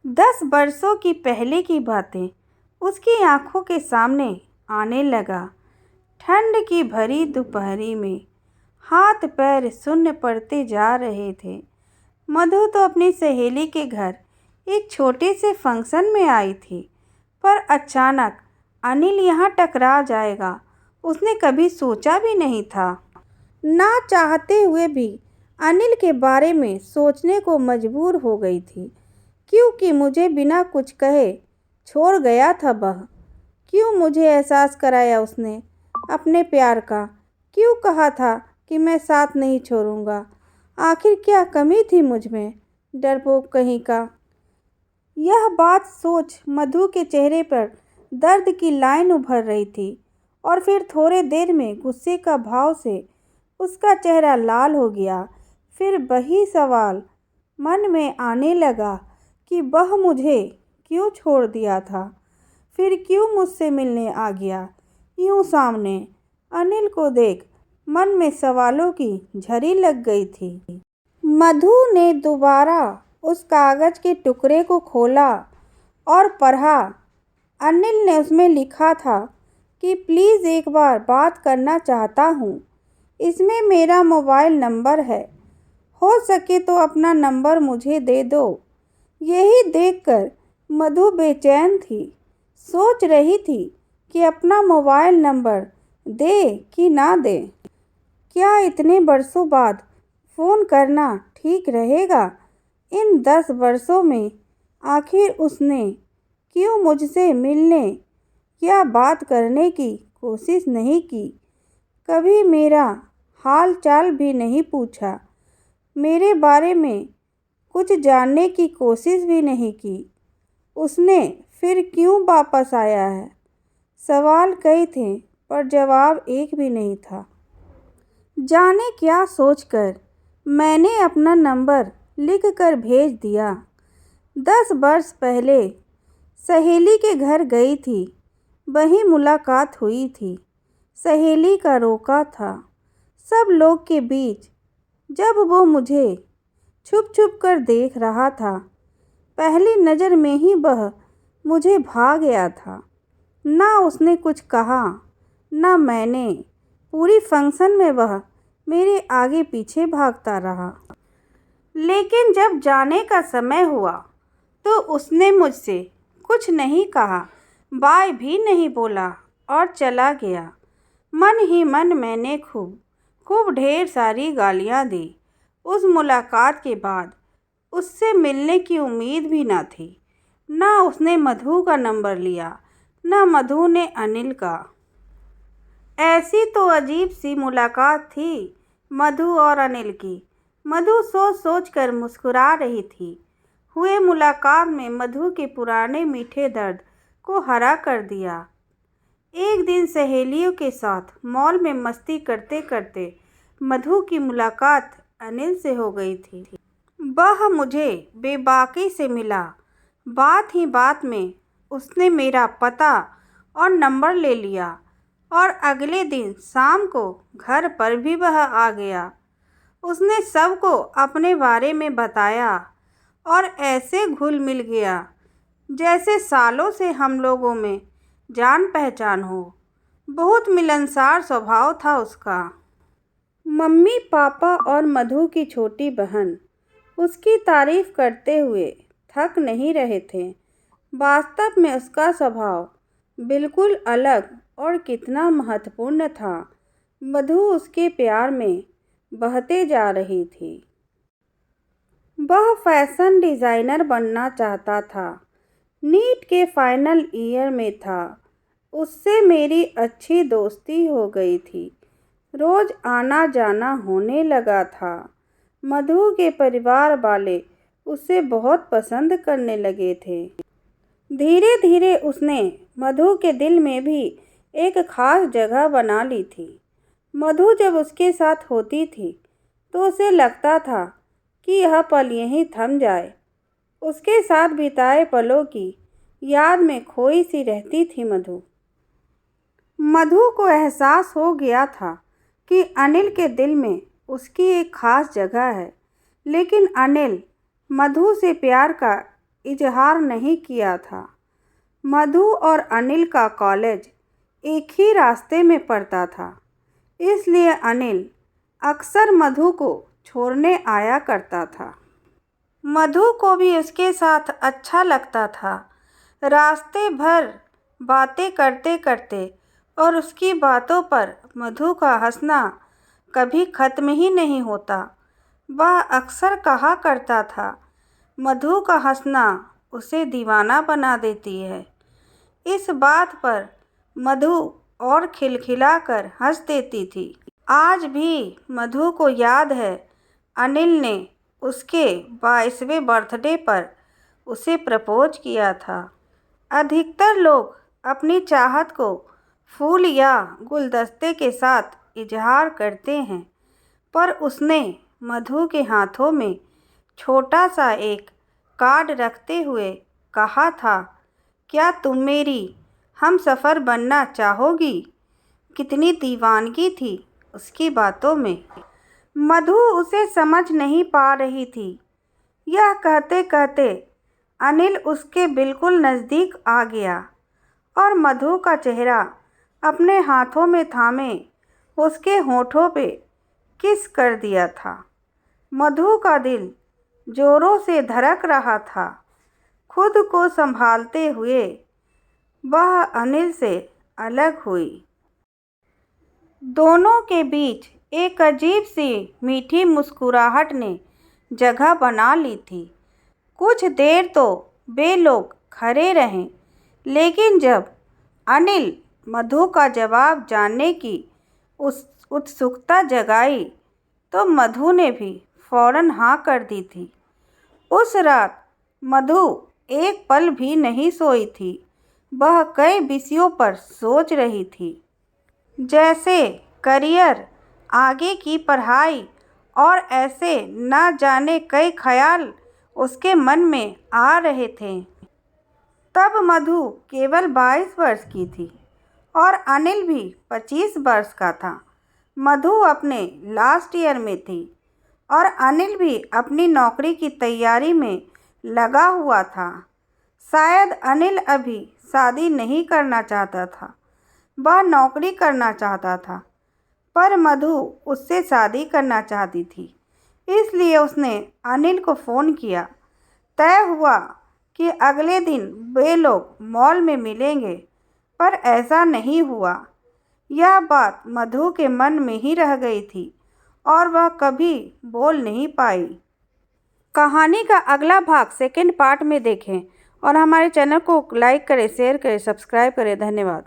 10 बरसों की पहले की बातें उसकी आंखों के सामने आने लगा। ठंड की भरी दोपहरी में हाथ पैर शून्य पड़ते जा रहे थे। मधु तो अपनी सहेली के घर एक छोटे से फंक्शन में आई थी, पर अचानक अनिल यहाँ टकरा जाएगा उसने कभी सोचा भी नहीं था। ना चाहते हुए भी अनिल के बारे में सोचने को मजबूर हो गई थी, क्योंकि मुझे बिना कुछ कहे छोड़ गया था वह। क्यों मुझे एहसास कराया उसने अपने प्यार का? क्यों कहा था कि मैं साथ नहीं छोड़ूंगा? आखिर क्या कमी थी मुझ में, डरपोक कहीं का। यह बात सोच मधु के चेहरे पर दर्द की लाइन उभर रही थी, और फिर थोड़े देर में गुस्से का भाव से उसका चेहरा लाल हो गया। फिर वही सवाल मन में आने लगा कि वह मुझे क्यों छोड़ दिया था, फिर क्यों मुझसे मिलने आ गया यूं सामने। अनिल को देख मन में सवालों की झड़ी लग गई थी। मधु ने दोबारा उस कागज के टुकड़े को खोला और पढ़ा। अनिल ने उसमें लिखा था कि प्लीज़ एक बार बात करना चाहता हूँ। इसमें मेरा मोबाइल नंबर है, हो सके तो अपना नंबर मुझे दे दो। यही देखकर मधु बेचैन थी, सोच रही थी कि अपना मोबाइल नंबर दे कि ना दे। क्या इतने बरसों बाद फ़ोन करना ठीक रहेगा? इन 10 वर्षों में आखिर उसने क्यों मुझसे मिलने या बात करने की कोशिश नहीं की? कभी मेरा हाल चाल भी नहीं पूछा, मेरे बारे में कुछ जानने की कोशिश भी नहीं की। उसने फिर क्यों वापस आया है? सवाल कई थे पर जवाब एक भी नहीं था। जाने क्या सोचकर मैंने अपना नंबर लिख कर भेज दिया। 10 वर्ष पहले सहेली के घर गई थी, वहीं मुलाकात हुई थी। सहेली का रोका था सब लोग के बीच। जब वो मुझे छुप छुप कर देख रहा था, पहली नज़र में ही वह मुझे भा गया था। ना उसने कुछ कहा ना मैंने। पूरी फंक्शन में वह मेरे आगे पीछे भागता रहा। लेकिन जब जाने का समय हुआ तो उसने मुझसे कुछ नहीं कहा, बाय भी नहीं बोला और चला गया। मन ही मन मैंने खूब ढेर सारी गालियाँ दी। उस मुलाकात के बाद उससे मिलने की उम्मीद भी ना थी। ना उसने मधु का नंबर लिया, ना मधु ने अनिल का। ऐसी तो अजीब सी मुलाकात थी मधु और अनिल की। मधु सोच सोच कर मुस्कुरा रही थी। हुए मुलाकात में मधु के पुराने मीठे दर्द को हरा कर दिया। एक दिन सहेलियों के साथ मॉल में मस्ती करते करते मधु की मुलाकात अनिल से हो गई थी। वह मुझे बेबाकी से मिला। बात ही बात में उसने मेरा पता और नंबर ले लिया, और अगले दिन शाम को घर पर भी वह आ गया। उसने सबको अपने बारे में बताया और ऐसे घुल मिल गया जैसे सालों से हम लोगों में जान पहचान हो। बहुत मिलनसार स्वभाव था उसका। मम्मी पापा और मधु की छोटी बहन उसकी तारीफ करते हुए थक नहीं रहे थे। वास्तव में उसका स्वभाव बिल्कुल अलग और कितना महत्वपूर्ण था। मधु उसके प्यार में बहते जा रही थी। वह फैशन डिज़ाइनर बनना चाहता था। नीट के फाइनल ईयर में था। उससे मेरी अच्छी दोस्ती हो गई थी। रोज़ आना जाना होने लगा था। मधु के परिवार वाले उसे बहुत पसंद करने लगे थे। धीरे धीरे उसने मधु के दिल में भी एक खास जगह बना ली थी। मधु जब उसके साथ होती थी तो उसे लगता था कि यह पल यहीं थम जाए। उसके साथ बिताए पलों की याद में खोई सी रहती थी मधु। मधु को एहसास हो गया था कि अनिल के दिल में उसकी एक खास जगह है, लेकिन अनिल मधु से प्यार का इजहार नहीं किया था। मधु और अनिल का कॉलेज एक ही रास्ते में पड़ता था, इसलिए अनिल अक्सर मधु को छोड़ने आया करता था। मधु को भी उसके साथ अच्छा लगता था। रास्ते भर बातें करते करते और उसकी बातों पर मधु का हंसना कभी ख़त्म ही नहीं होता। वह अक्सर कहा करता था, मधु का हंसना उसे दीवाना बना देती है। इस बात पर मधु और खिलखिलाकर हंस देती थी। आज भी मधु को याद है, अनिल ने उसके 22वें बर्थडे पर उसे प्रपोज किया था। अधिकतर लोग अपनी चाहत को फूल या गुलदस्ते के साथ इजहार करते हैं, पर उसने मधु के हाथों में छोटा सा एक कार्ड रखते हुए कहा था, क्या तुम मेरी हमसफ़र बनना चाहोगी? कितनी दीवानगी थी उसकी बातों में। मधु उसे समझ नहीं पा रही थी। यह कहते कहते अनिल उसके बिल्कुल नज़दीक आ गया और मधु का चेहरा अपने हाथों में थामे उसके होठों पे किस कर दिया था। मधु का दिल जोरों से धड़क रहा था। खुद को संभालते हुए वह अनिल से अलग हुई। दोनों के बीच एक अजीब सी मीठी मुस्कुराहट ने जगह बना ली थी। कुछ देर तो वे लोग खड़े रहे, लेकिन जब अनिल मधु का जवाब जानने की उत्सुकता जगाई तो मधु ने भी फौरन हाँ कर दी थी। उस रात मधु एक पल भी नहीं सोई थी। वह कई विषयों पर सोच रही थी, जैसे करियर, आगे की पढ़ाई और ऐसे न जाने कई ख्याल उसके मन में आ रहे थे। तब मधु केवल 22 वर्ष की थी और अनिल भी 25 वर्ष का था। मधु अपने लास्ट ईयर में थी और अनिल भी अपनी नौकरी की तैयारी में लगा हुआ था। शायद अनिल अभी शादी नहीं करना चाहता था, वह नौकरी करना चाहता था, पर मधु उससे शादी करना चाहती थी। इसलिए उसने अनिल को फ़ोन किया। तय हुआ कि अगले दिन वे लोग मॉल में मिलेंगे, पर ऐसा नहीं हुआ। यह बात मधु के मन में ही रह गई थी और वह कभी बोल नहीं पाई। कहानी का अगला भाग सेकंड पार्ट में देखें और हमारे चैनल को लाइक करें, शेयर करें, सब्सक्राइब करें। धन्यवाद।